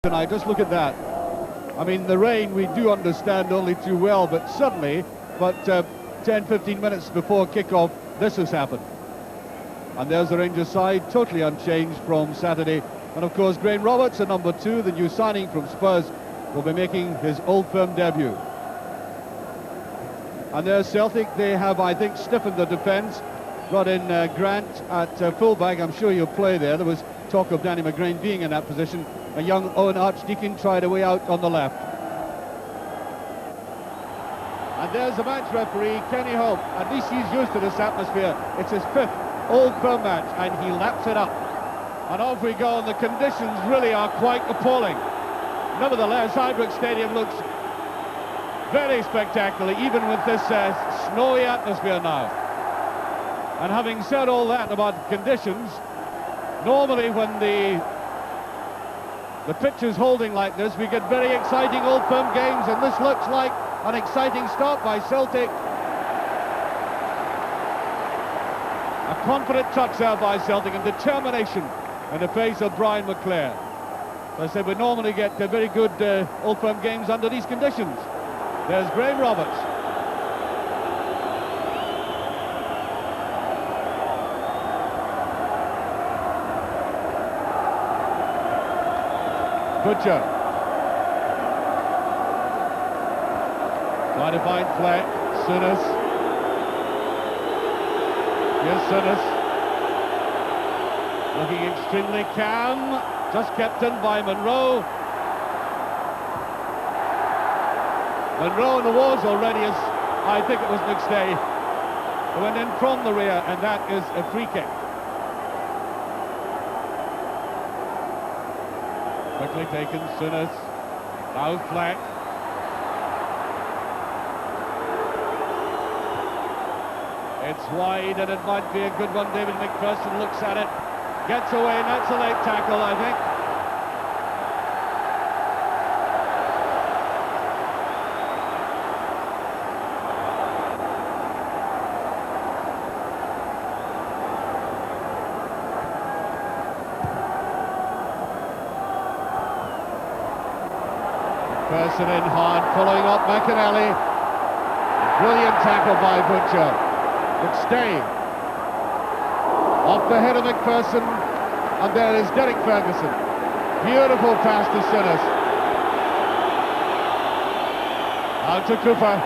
tonight. Just look at that. I mean, the rain we do understand only too well, but suddenly, 10-15 minutes before kick-off, this has happened. And there's the Rangers side, totally unchanged from Saturday. And of course, Graham Roberts at number 2, the new signing from Spurs, will be making his Old Firm debut. And there's Celtic. They have, I think, stiffened the defence. Brought in Grant at fullback. I'm sure he'll play there. There was talk of Danny McGrain being in that position. A young Owen Archdeacon tried a way out on the left. And there's the match referee, Kenny Hope. At least he's used to this atmosphere. It's his 5th Old Firm match, and he laps it up. And off we go, and the conditions really are quite appalling. Nevertheless, Ibrox Stadium looks very spectacular, even with this snowy atmosphere now. And having said all that about conditions, normally when the pitch is holding like this, we get very exciting Old Firm games, and this looks like an exciting start by Celtic. A confident touch there by Celtic, and determination in the face of Brian McClare. As I said, we normally get very good Old Firm games under these conditions. There's Graham Roberts. Butcher. Trying to find Fleck. Souness. Here's Souness. Looking extremely calm. Just kept in by Monroe. Monroe on the walls already, as I think it was McStay. He went in from the rear, and that is a free kick. Quickly taken, Souness. Now Fleck. It's wide, and it might be a good one. David McPherson looks at it. Gets away, and that's a late tackle, I think. Person in hard, following up McAnally. Brilliant tackle by Butcher. McStay. Off the head of McPherson, and there is Derek Ferguson. Beautiful pass to Souness. Out to Cooper.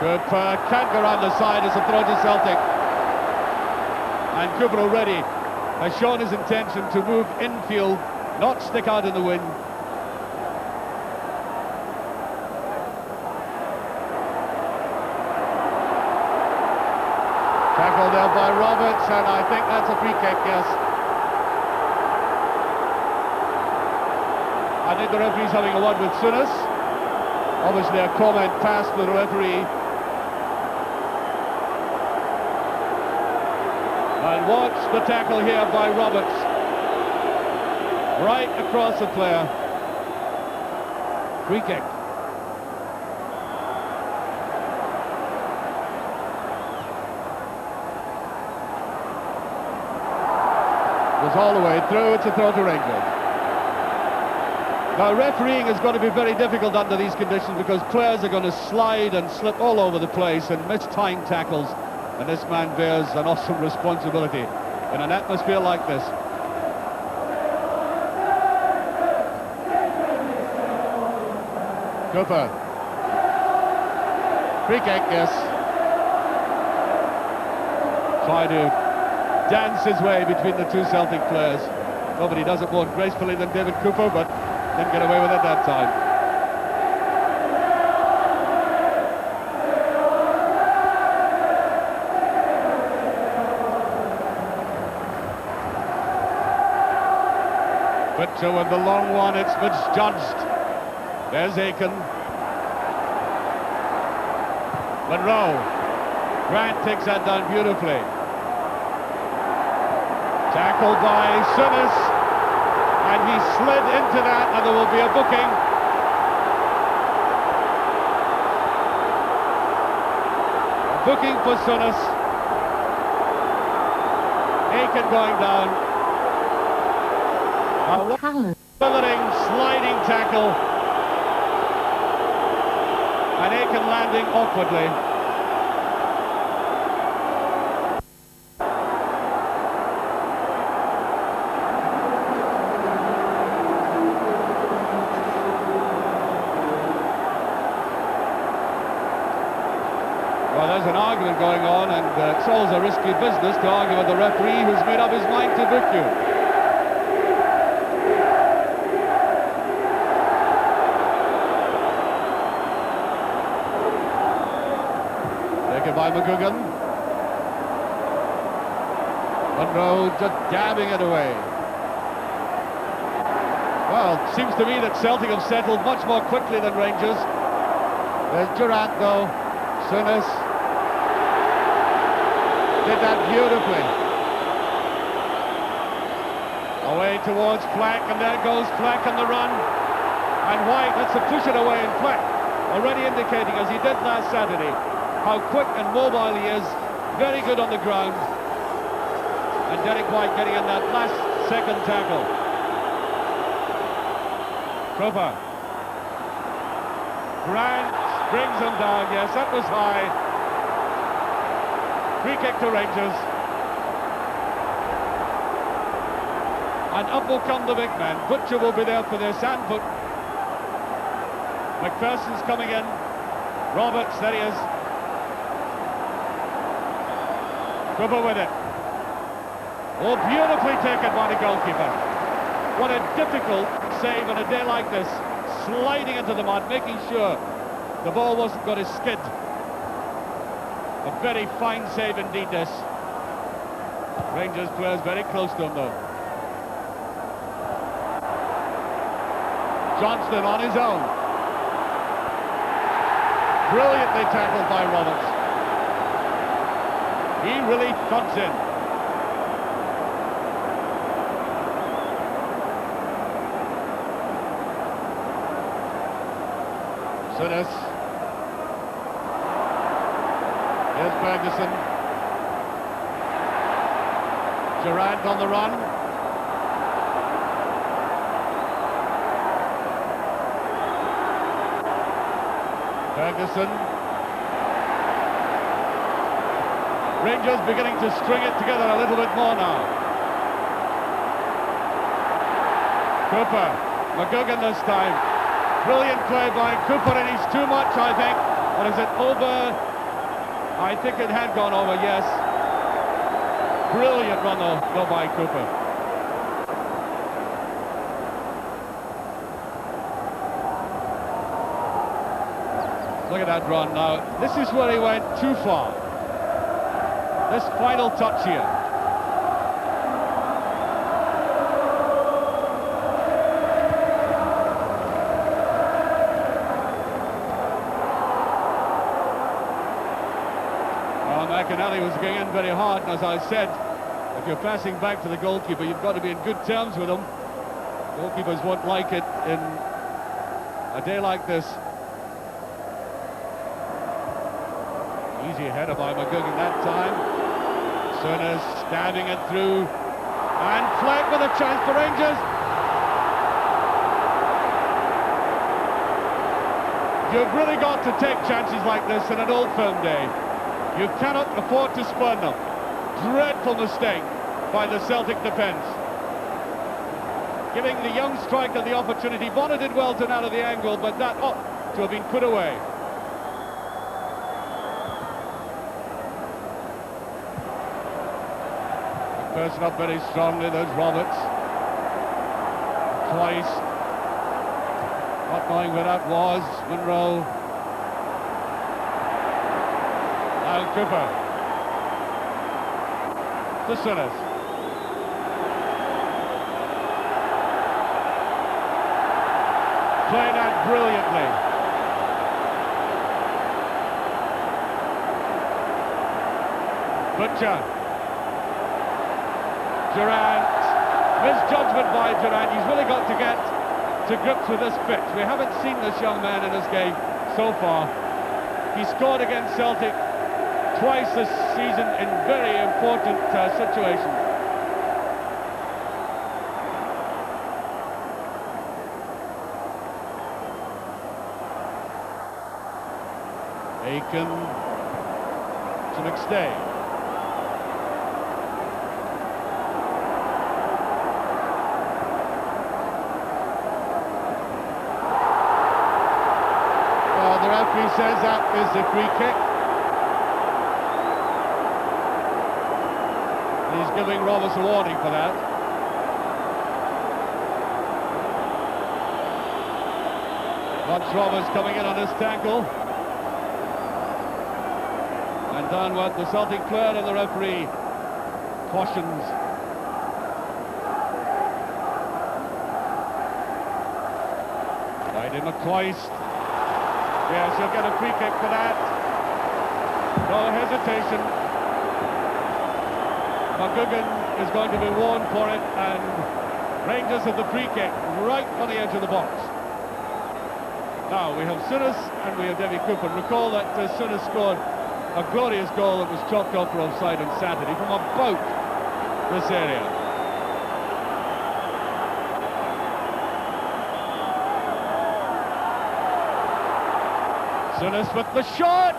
Cooper can't go around the side as a throw to Celtic. And Cooper already has shown his intention to move infield, not stick out in the wind. Tackled there by Roberts, and I think that's a free kick, yes. I think the referee's having a word with Souness. Obviously a comment passed to the referee. And watch the tackle here by Roberts. Right across the player. Free kick. Goes all the way through, it's a throw to Rangers. Now refereeing is going to be very difficult under these conditions because players are going to slide and slip all over the place and miss time tackles. And this man bears an awesome responsibility in an atmosphere like this. Cooper. Free kick, yes. Try to dance his way between the two Celtic players. Nobody does it more gracefully than David Cooper, but didn't get away with it that time. Butcher with the long one, it's misjudged. There's Aiken. Monroe. Grant takes that down beautifully. Tackled by Souness. And he slid into that, and there will be a booking. A booking for Souness. Aiken going down. A withering, sliding tackle. And Aiken landing awkwardly. Well, there's an argument going on, and it's always a risky business to argue with the referee who's made up his mind to book you. Taken by McGugan. Monroe just jabbing it away. Well, it seems to me that Celtic have settled much more quickly than Rangers. There's Durant, though. Souness did that beautifully. Away towards Flack, and there goes Flack on the run. And White lets him push it away, and Flack already indicating, as he did last Saturday, how quick and mobile he is. Very good on the ground. And Derek White getting in that last second tackle. Cropper. Grant brings him down. Yes, that was high. Free kick to Rangers. And up will come the big man. Butcher will be there for this, and McPherson's coming in. Roberts, there he is. Cropper with it. Oh, beautifully taken by the goalkeeper. What a difficult save on a day like this. Sliding into the mud, making sure the ball wasn't going to skid. A very fine save indeed, this. Rangers players very close to him, though. Johnston on his own. Brilliantly tackled by Roberts. He really thumps in. Souness. Here's Ferguson. Durant on the run. Ferguson. Rangers beginning to string it together a little bit more now. Cooper. McGugan this time. Brilliant play by Cooper, and he's too much, I think. Or is it over? I think it had gone over, yes. Brilliant run, though, by Cooper. Look at that run now. This is where he went too far. This final touch here. McInally was going in very hard, and as I said, if you're passing back to the goalkeeper, you've got to be in good terms with him. Goalkeepers won't like it in a day like this. Easy header by McGugan that time. Souness stabbing it through, and Fleck with a chance for Rangers. You've really got to take chances like this in an Old Firm day. You cannot afford to spurn them. Dreadful mistake by the Celtic defence. Giving the young striker the opportunity. Bonner did well to narrow the angle, but that ought to have been put away. McPherson up very strongly. There's Roberts. Twice. Not knowing where that was. Monroe. Cooper to Souness. Playing that brilliantly. Butcher. Durant. Misjudgment by Durant. He's really got to get to grips with this pitch. We haven't seen this young man in this game so far. He scored against Celtic twice this season in very important situations. Aitken to McStay. Well, the referee says that is a free kick. He's giving Roberts a warning for that. Watch Roberts coming in on this tackle. And down went the Celtic player, and the referee cautions. Right in McCoist. Yes, he'll get a free kick for that. No hesitation. McGugan is going to be warned for it, and Rangers have the free kick right on the edge of the box. Now we have Souness and we have Davy Cooper. Recall that Souness scored a glorious goal that was chalked up for offside on Saturday from about this area. Souness with the shot!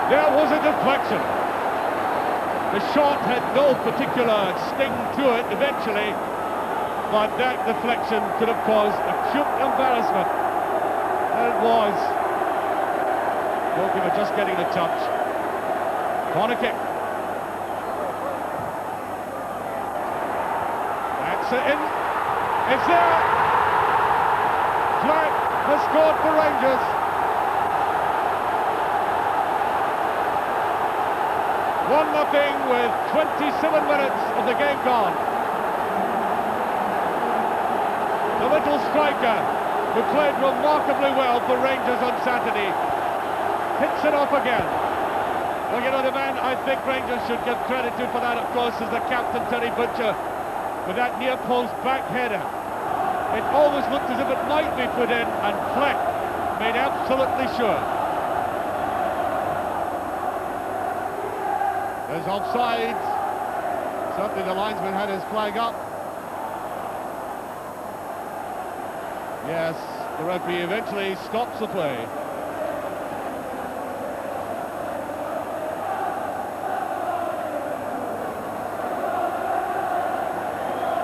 There was a deflection. The shot had no particular sting to it eventually, but that deflection could have caused acute embarrassment. And it was. Goalkeeper just getting the touch. Corner kick. That's it in. It's there. Flack has scored for Rangers. 1-0 with 27 minutes of the game gone. The little striker, who played remarkably well for Rangers on Saturday, hits it off again. Well, you know, the man I think Rangers should give credit to for that, of course, is the captain, Terry Butcher, with that near-post back header. It always looked as if it might be put in, and Fleck made absolutely sure. There's offside. Certainly the linesman had his flag up. Yes, the referee eventually stops the play.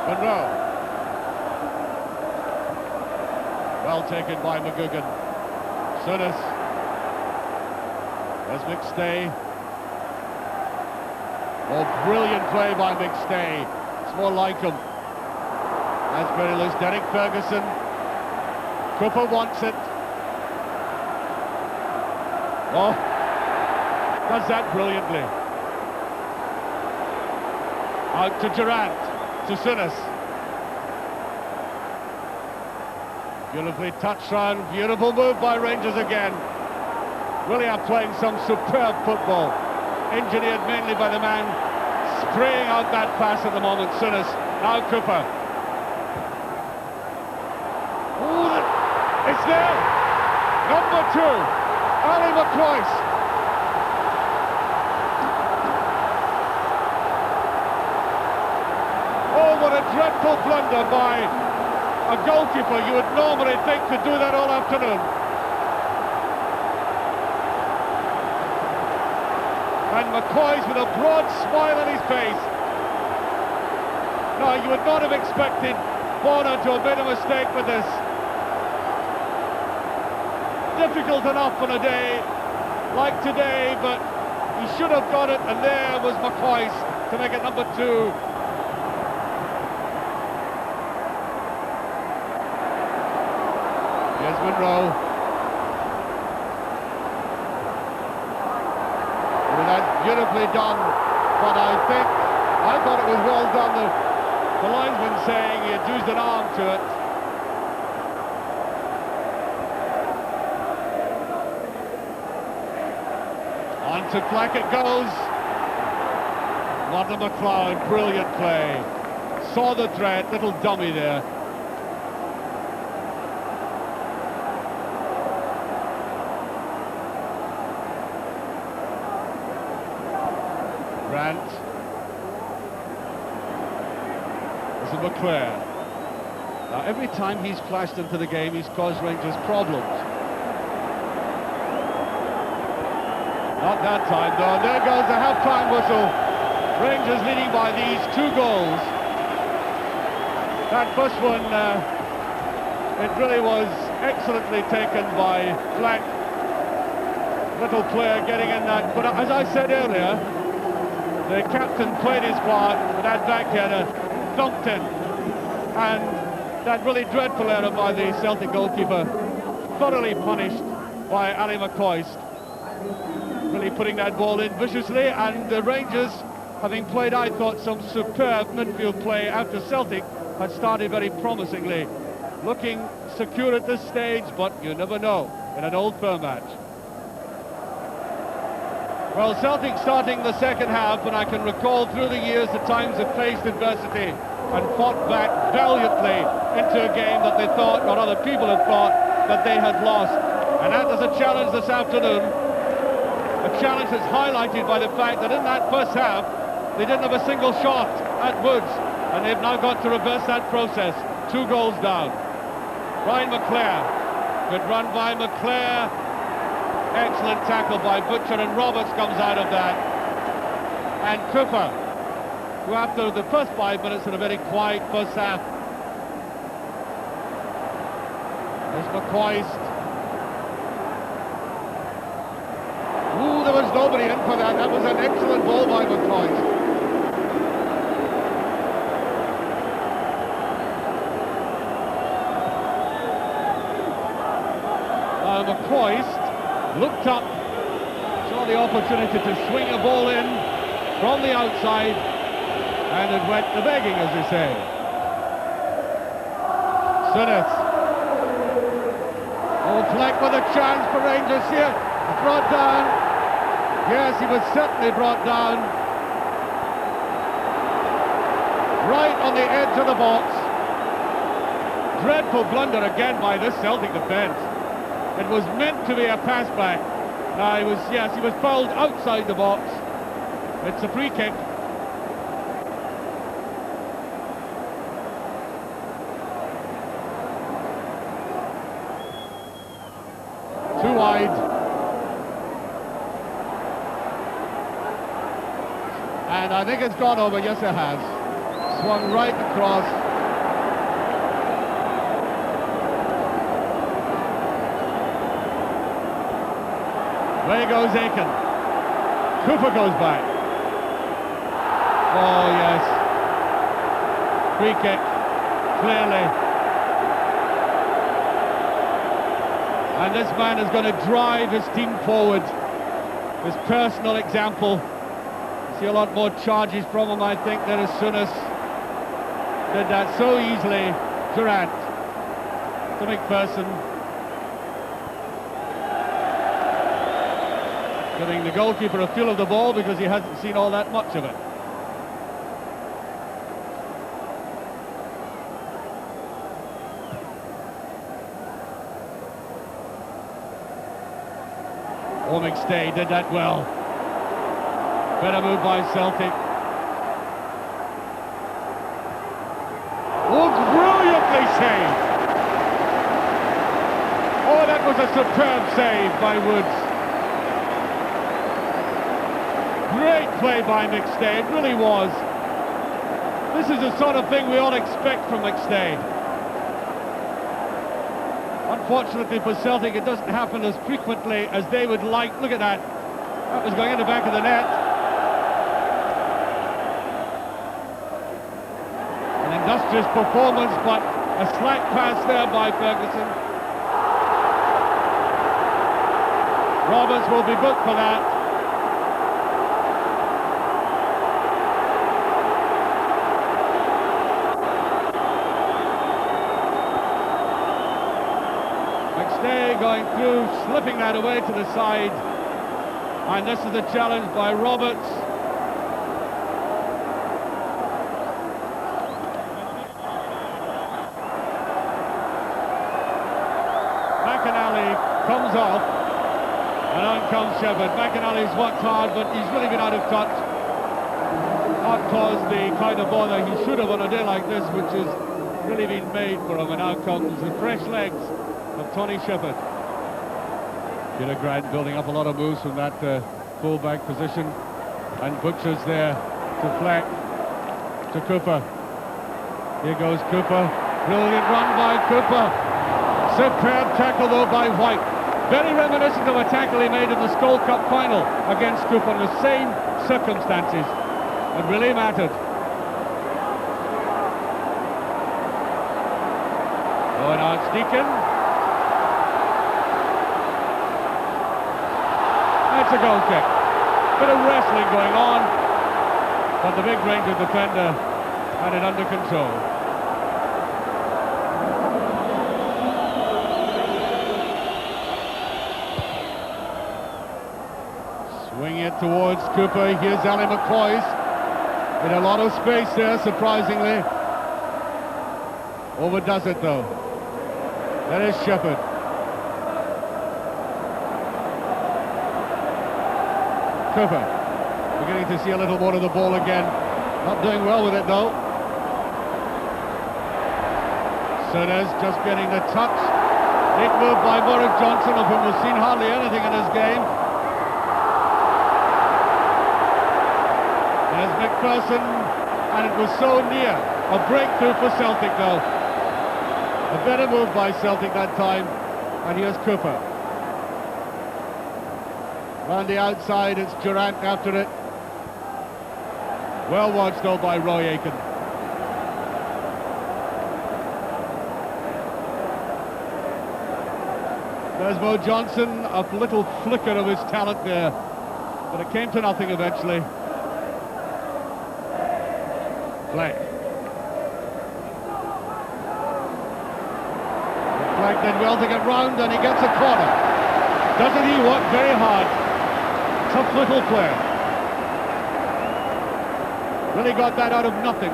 Monroe. Well taken by McGugan. Souness. There's McStay. Oh, brilliant play by McStay. It's more like him. That's very loose. Derek Ferguson. Cooper wants it. Oh, does that brilliantly. Out to Durant, to Souness. Beautifully touched round, beautiful move by Rangers again. Really are playing some superb football. Engineered mainly by the man spraying out that pass at the moment, Souness. Now Cooper. Ooh, it's there! Number 2, Ali McCoist. Oh, what a dreadful blunder by a goalkeeper you would normally think could do that all afternoon. And McCoist with a broad smile on his face. No, you would not have expected Bonner to have made a mistake with this. Difficult enough on a day like today, but he should have got it, and there was McCoist to make it number 2. Here's Monroe. That's beautifully done, but I thought it was well done. The linesman saying he had used an arm to it. On to Fleck it goes. Martin McLeod, brilliant play. Saw the threat, little dummy there. Grant. This is McClare. Now, every time he's flashed into the game, he's caused Rangers problems. Not that time, though. There goes the half-time whistle. Rangers leading by these 2 goals. That first one, it really was excellently taken by Flack. Little player getting in that. But as I said earlier, the captain played his part with that backheader, dumped in. And that really dreadful error by the Celtic goalkeeper, thoroughly punished by Ali McCoist. Really putting that ball in viciously, and the Rangers, having played, I thought, some superb midfield play after Celtic had started very promisingly. Looking secure at this stage, but you never know in an Old Firm match. Well, Celtic starting the second half, and I can recall through the years the times have faced adversity and fought back valiantly into a game that they thought, or other people had thought, that they had lost. And that is a challenge this afternoon. A challenge that's highlighted by the fact that in that first half, they didn't have a single shot at Woods, and they've now got to reverse that process. 2 goals down. Ryan McClare, good run by McClare, excellent tackle by Butcher, and Roberts comes out of that. And Cooper, who after the first 5 minutes had a very quiet first half. There's McCoist. Ooh, there was nobody in for that. That was an excellent ball by McCoist. McCoist looked up, saw the opportunity to swing a ball in from the outside, and it went to begging, as they say. Sinnott. Oh, Fleck with a chance for Rangers here. Brought down. Yes, he was certainly brought down. Right on the edge of the box. Dreadful blunder again by this Celtic defence. It was meant to be a pass back. He was fouled outside the box. It's a free kick. Too wide. And I think it's gone over. Yes, it has. Swung right across. There goes Aiken. Cooper goes back. Oh, yes. Free kick, clearly. And this man is going to drive his team forward. His personal example. See a lot more charges from him, I think, than as soon as did that so easily. Durant to McPherson. Giving the goalkeeper a feel of the ball because he hasn't seen all that much of it. McStay did that well. Better move by Celtic. Oh, brilliantly saved! Oh, that was a superb save by Woods. Great play by McStay, it really was. This is the sort of thing we all expect from McStay. Unfortunately for Celtic, it doesn't happen as frequently as they would like. Look at that. That was going in the back of the net. An industrious performance, but a slack pass there by Ferguson. Roberts will be booked for that. Going through, slipping that away to the side, and this is the challenge by Roberts. McInally comes off, and on comes Shepherd. McInally's worked hard, but he's really been out of touch. Not caused the kind of bother he should have on a day like this, which has really been made for him, and now comes the fresh legs of Tony Shepherd. Peter Grant building up a lot of moves from that full-back position, and Butcher's there to Fleck, to Cooper. Here goes Cooper. Brilliant run by Cooper. Superb tackle though by White. Very reminiscent of a tackle he made in the Skull Cup final against Cooper in the same circumstances. It really mattered. Oh, and Archdeacon. That's a goal kick. Bit of wrestling going on, but the big Rangers defender had it under control. Swing it towards Cooper. Here's Ali McCoy's. In a lot of space there, surprisingly. Overdoes it though. That is Shepherd. Cooper. Beginning to see a little more of the ball again. Not doing well with it though. Souness just getting the touch. Neat move by Boris Johnson, of whom we've seen hardly anything in this game. There's McPherson, and it was so near. A breakthrough for Celtic though. A better move by Celtic that time, and here's Cooper. Round the outside, it's Durant after it. Well watched though by Roy Aitken. There's Mo Johnson, a little flicker of his talent there, but it came to nothing eventually. Fleck. Fleck did well to get round, and he gets a corner. Doesn't he work very hard? Tough little player. Really got that out of nothing.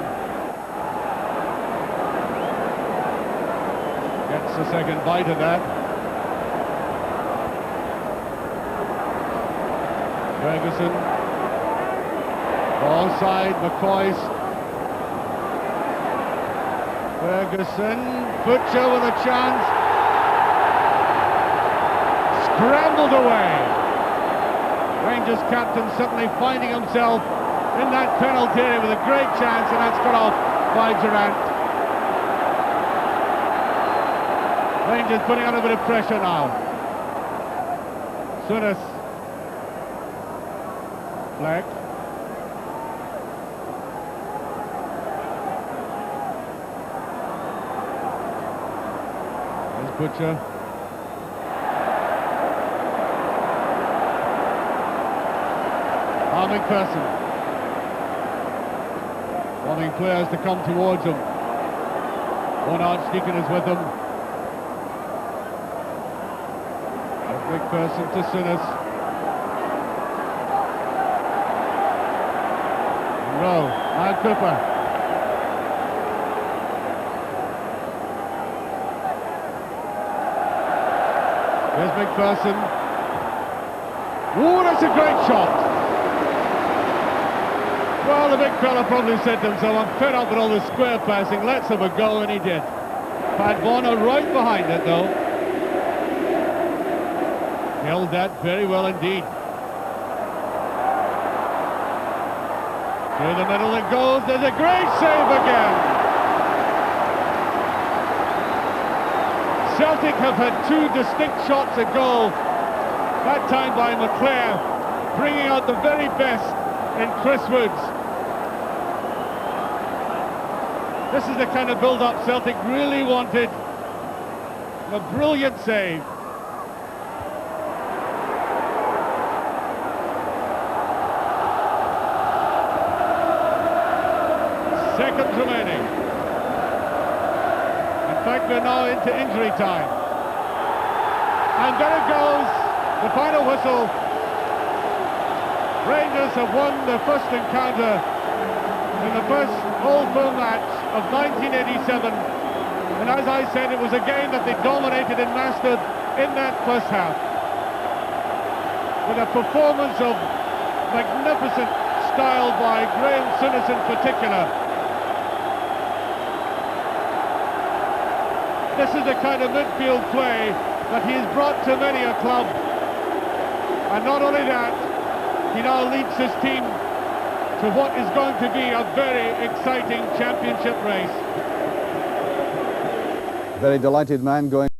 Gets a second bite of that. Ferguson. Ball side, McCoy's. Ferguson. Butcher with a chance. Scrambled away. Rangers captain suddenly finding himself in that penalty area with a great chance, and that's cut off by Durant. Rangers putting on a bit of pressure now. Souness. Fleck. There's Butcher. McPherson. Wanting players to come towards him. One Archdeacon is with him. There's McPherson to Souness. Rowe. Now Cooper. Here's McPherson. Ooh, that's a great shot. Well, the big fella probably said to himself, I'm fed up with all this square passing, let's have a go, and he did. Pat Bonner right behind it, though. Held that very well indeed. Through the middle it goes, there's a great save again! Celtic have had two distinct shots at goal, that time by McClare, bringing out the very best in Chris Woods. This is the kind of build-up Celtic really wanted. A brilliant save. Seconds remaining. In fact, we're now into injury time. And there it goes, the final whistle. Rangers have won their first encounter in the first Old Firm match of 1987, and as I said, it was a game that they dominated and mastered in that first half, with a performance of magnificent style by Graham Souness in particular. This is the kind of midfield play that he has brought to many a club, and not only that, He now leads his team to what is going to be a very exciting championship race. Very delighted man going